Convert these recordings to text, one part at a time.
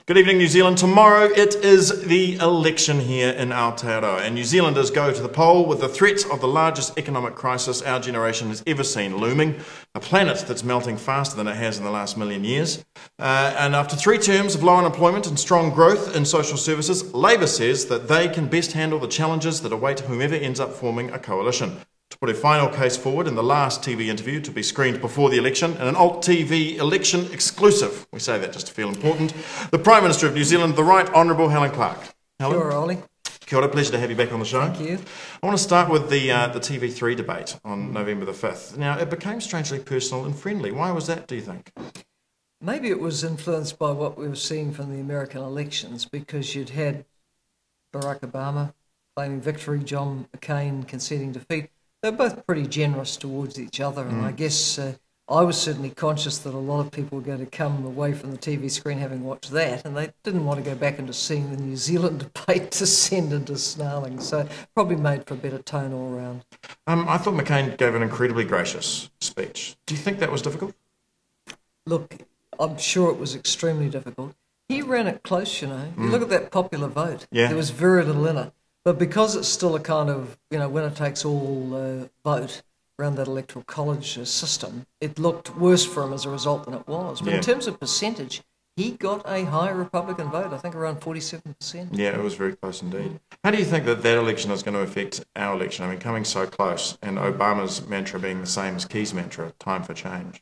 Good evening, New Zealand. Tomorrow it is the election here in Aotearoa, and New Zealanders go to the poll with the threat of the largest economic crisis our generation has ever seen looming, a planet that's melting faster than it has in the last million years. And after 3 terms of low unemployment and strong growth in social services, Labour says that they can best handle the challenges that await whomever ends up forming a coalition. To put a final case forward in the last TV interview to be screened before the election, and an Alt TV election exclusive, we say that just to feel important, the Prime Minister of New Zealand, the Right Honourable Helen Clark. Helen? Kia ora, Ollie. Kia ora, pleasure to have you back on the show. Thank you. I want to start with the TV3 debate on November the 5th. Now, it became strangely personal and friendly. Why was that, do you think? Maybe it was influenced by what we were seeing from the American elections, because you'd had Barack Obama claiming victory, John McCain conceding defeat. They're both pretty generous towards each other, and I guess I was certainly conscious that a lot of people were going to come away from the TV screen having watched that, and they didn't want to go back into seeing the New Zealand debate descend into snarling, so probably made for a better tone all around. I thought McCain gave an incredibly gracious speech. Do you think that was difficult? Look, I'm sure it was extremely difficult. He ran it close, you know. You look at that popular vote. Yeah. There was very little in it. But because it's still a kind of, winner-takes-all vote around that electoral college system, it looked worse for him as a result than it was. But in terms of percentage, he got a high Republican vote, I think around 47%. Yeah, it was very close indeed. How do you think that election is going to affect our election? I mean, coming so close, and Obama's mantra being the same as Key's mantra, time for change.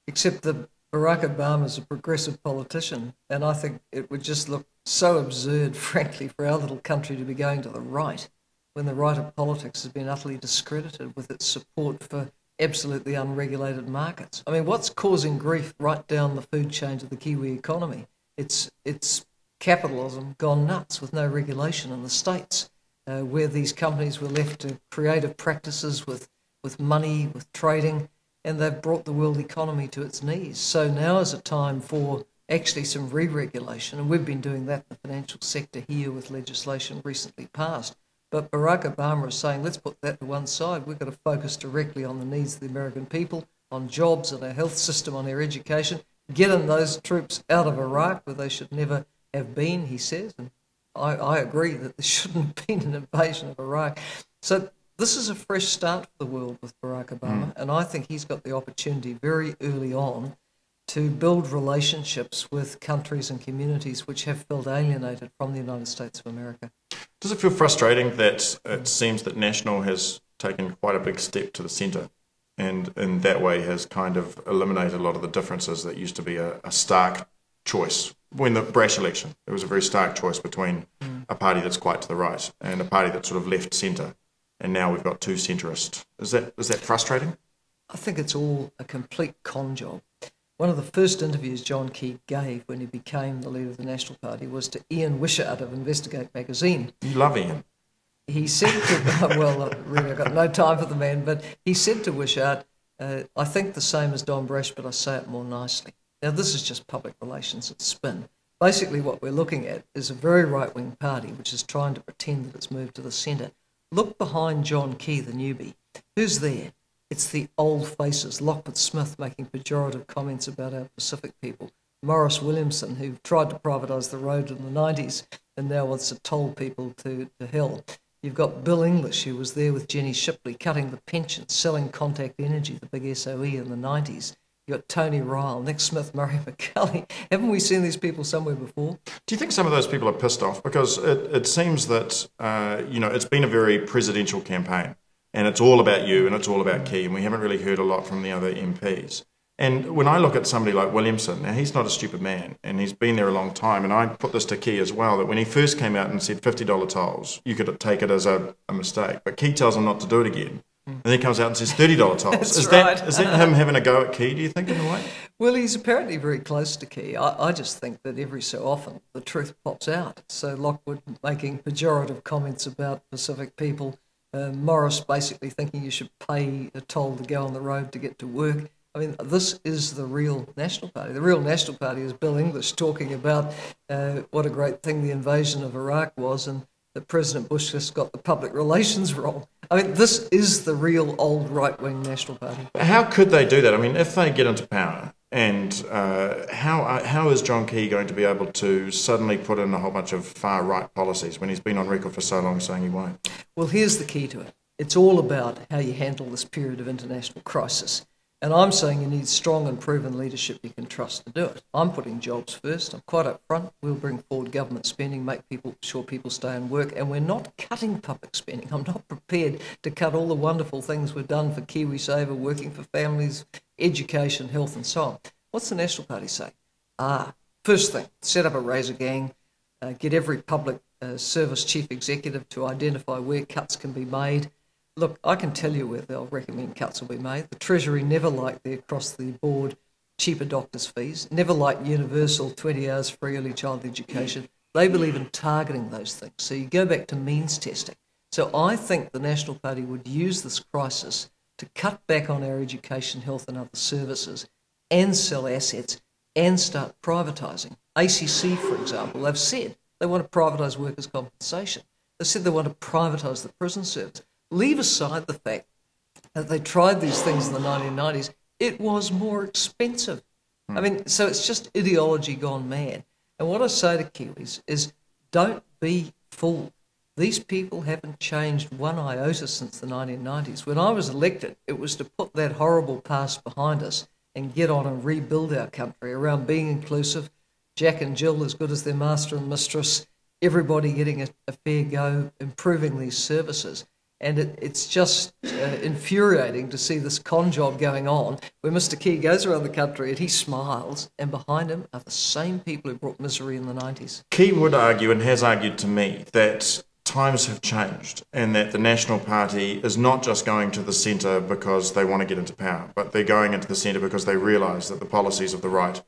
Except that Barack Obama is a progressive politician, and I think it would just look so absurd, frankly, for our little country to be going to the right when the right of politics has been utterly discredited with its support for absolutely unregulated markets. I mean, what's causing grief right down the food chain to the Kiwi economy? It's capitalism gone nuts with no regulation in the States, where these companies were left to creative practices with money, with trading, and they've brought the world economy to its knees. So now is a time for actually some re-regulation, and we've been doing that in the financial sector here with legislation recently passed. But Barack Obama is saying, let's put that to one side. We've got to focus directly on the needs of the American people, on jobs, on our health system, on our education, getting those troops out of Iraq where they should never have been, he says. And I agree that there shouldn't have been an invasion of Iraq. So this is a fresh start for the world with Barack Obama, and I think he's got the opportunity very early on to build relationships with countries and communities which have felt alienated from the United States of America. Does it feel frustrating that it seems that National has taken quite a big step to the centre, and in that way has kind of eliminated a lot of the differences that used to be a stark choice? When the Brash election, it was a very stark choice between a party that's quite to the right and a party that's sort of left centre, and now we've got 2 centrists. Is that frustrating? I think it's all a complete con job. One of the first interviews John Key gave when he became the leader of the National Party was to Ian Wishart of Investigate magazine. You love Ian. He said to, well, really, I've got no time for the man, but he said to Wishart, I think the same as Don Brash, but I say it more nicely. Now, this is just public relations, it's spin. Basically, what we're looking at is a very right-wing party which is trying to pretend that it's moved to the centre. Look behind John Key, the newbie. Who's there? It's the old faces, Lockwood Smith making pejorative comments about our Pacific people, Morris Williamson, who tried to privatise the road in the 90s and now wants to toll people to hell. You've got Bill English, who was there with Jenny Shipley, cutting the pensions, selling Contact Energy, the big SOE in the 90s. You've got Tony Ryle, Nick Smith, Murray McCully. Haven't we seen these people somewhere before? Do you think some of those people are pissed off? Because it seems that, it's been a very presidential campaign. And it's all about you and it's all about Key, and we haven't really heard a lot from the other MPs. And when I look at somebody like Williamson, now he's not a stupid man, and he's been there a long time, and I put this to Key as well, that when he first came out and said $50 tolls, you could take it as a mistake. But Key tells him not to do it again. And then he comes out and says $30 tolls. Is that him having a go at Key, do you think, in a way? Well, he's apparently very close to Key. I just think that every so often the truth pops out. So Lockwood making pejorative comments about Pacific people, Morris basically thinking you should pay a toll to go on the road to get to work. I mean, this is the real National Party. The real National Party is Bill English talking about what a great thing the invasion of Iraq was, and that President Bush just got the public relations wrong. I mean, this is the real old right-wing National Party. How could they do that? I mean, if they get into power, And how is John Key going to be able to suddenly put in a whole bunch of far-right policies when he's been on record for so long saying he won't? Well, here's the key to it. It's all about how you handle this period of international crisis. And I'm saying you need strong and proven leadership you can trust to do it. I'm putting jobs first. I'm quite upfront. We'll bring forward government spending, make sure people stay and work. And we're not cutting public spending. I'm not prepared to cut all the wonderful things we've done for KiwiSaver, working for families, education, health and so on. What's the National Party say? First thing, set up a razor gang, get every public service chief executive to identify where cuts can be made. Look, I can tell you where they'll recommend cuts will be made. The Treasury never liked the across-the-board cheaper doctors' fees, never liked universal 20 hours free early child education. They believe in targeting those things. So you go back to means testing. So I think the National Party would use this crisis to cut back on our education, health and other services and sell assets and start privatising. ACC, for example, they've said they want to privatise workers' compensation. They said they want to privatise the prison service. Leave aside the fact that they tried these things in the 1990s, it was more expensive. I mean, so it's just ideology gone mad. And what I say to Kiwis is don't be fooled. These people haven't changed one iota since the 1990s. When I was elected, it was to put that horrible past behind us and get on and rebuild our country around being inclusive, Jack and Jill as good as their master and mistress, everybody getting a fair go, improving these services. And it's just infuriating to see this con job going on where Mr. Key goes around the country and he smiles, and behind him are the same people who brought misery in the 90s. Key would argue, and has argued to me, that times have changed and that the National Party is not just going to the centre because they want to get into power, but they're going into the centre because they realise that the policies of the right,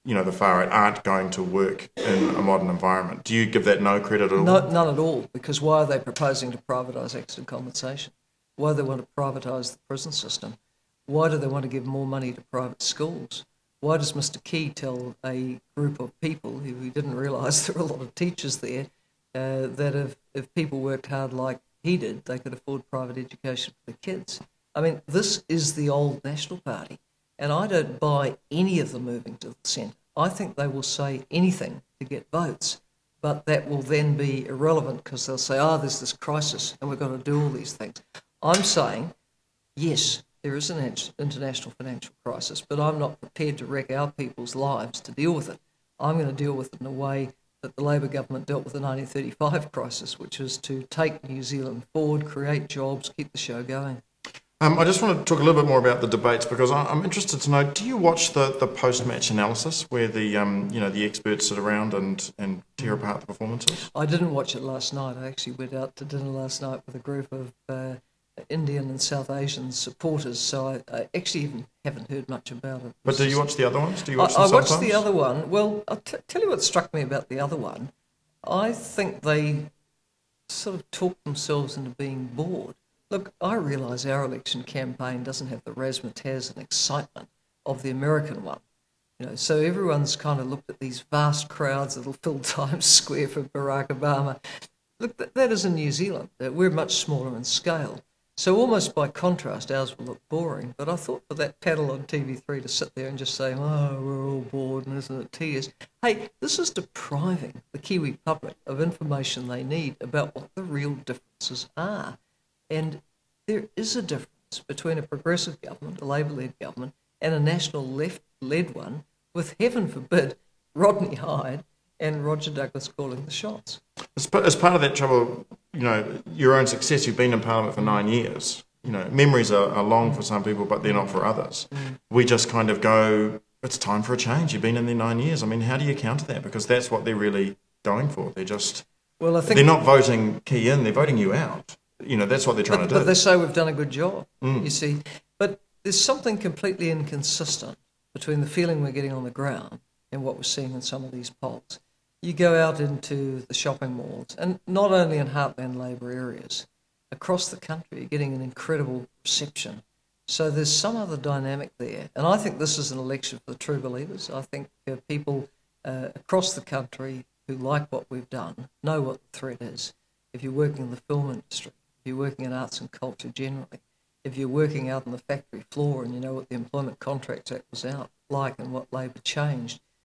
the far right, aren't going to work in a modern environment. Do you give that no credit at all? No, none at all, because why are they proposing to privatise accident compensation? Why do they want to privatise the prison system? Why do they want to give more money to private schools? Why does Mr. Key tell a group of people who he didn't realise there were a lot of teachers there that if people worked hard like he did, they could afford private education for the kids? I mean, this is the old National Party. And I don't buy any of them moving to the centre. I think they will say anything to get votes, but that will then be irrelevant because they'll say, there's this crisis and we've got to do all these things. I'm saying, yes, there is an international financial crisis, but I'm not prepared to wreck our people's lives to deal with it. I'm going to deal with it in a way that the Labor government dealt with the 1935 crisis, which is to take New Zealand forward, create jobs, keep the show going. I just want to talk a little bit more about the debates because I'm interested to know, do you watch the post-match analysis where the experts sit around and tear apart the performances? I didn't watch it last night. I actually went out to dinner last night with a group of Indian and South Asian supporters, so I actually even haven't heard much about it. But do you watch the other ones? Do you watch them I sometimes? watched the other one. Well, I'll tell you what struck me about the other one. I think they sort of talked themselves into being bored. Look, I realise our election campaign doesn't have the razzmatazz and excitement of the American one. So everyone's kind of looked at these vast crowds that'll fill Times Square for Barack Obama. Look, that is in New Zealand. We're much smaller in scale. So almost by contrast, ours will look boring. But I thought for that panel on TV3 to sit there and just say, we're all bored and isn't it tedious? Hey, this is depriving the Kiwi public of information they need about what the real differences are. And there is a difference between a progressive government, a Labor-led government, and a national left-led one, with, heaven forbid, Rodney Hyde and Roger Douglas calling the shots. As part of that trouble, your own success, you've been in Parliament for 9 years. Memories are long for some people, but they're not for others. We just kind of go, it's time for a change. You've been in there 9 years. I mean, how do you counter that? Because that's what they're really going for. They're just, they're not voting Key in, they're voting you out. That's what they're trying to do. But they say we've done a good job, you see. But there's something completely inconsistent between the feeling we're getting on the ground and what we're seeing in some of these polls. You go out into the shopping malls, and not only in heartland Labor areas, across the country you're getting an incredible reception. So there's some other dynamic there. And I think this is an election for the true believers. I think people across the country who like what we've done know what the threat is. If you're working in the film industry, if you're working in arts and culture generally, if you're working out on the factory floor and you know what the Employment Contracts Act was out like and what Labor changed,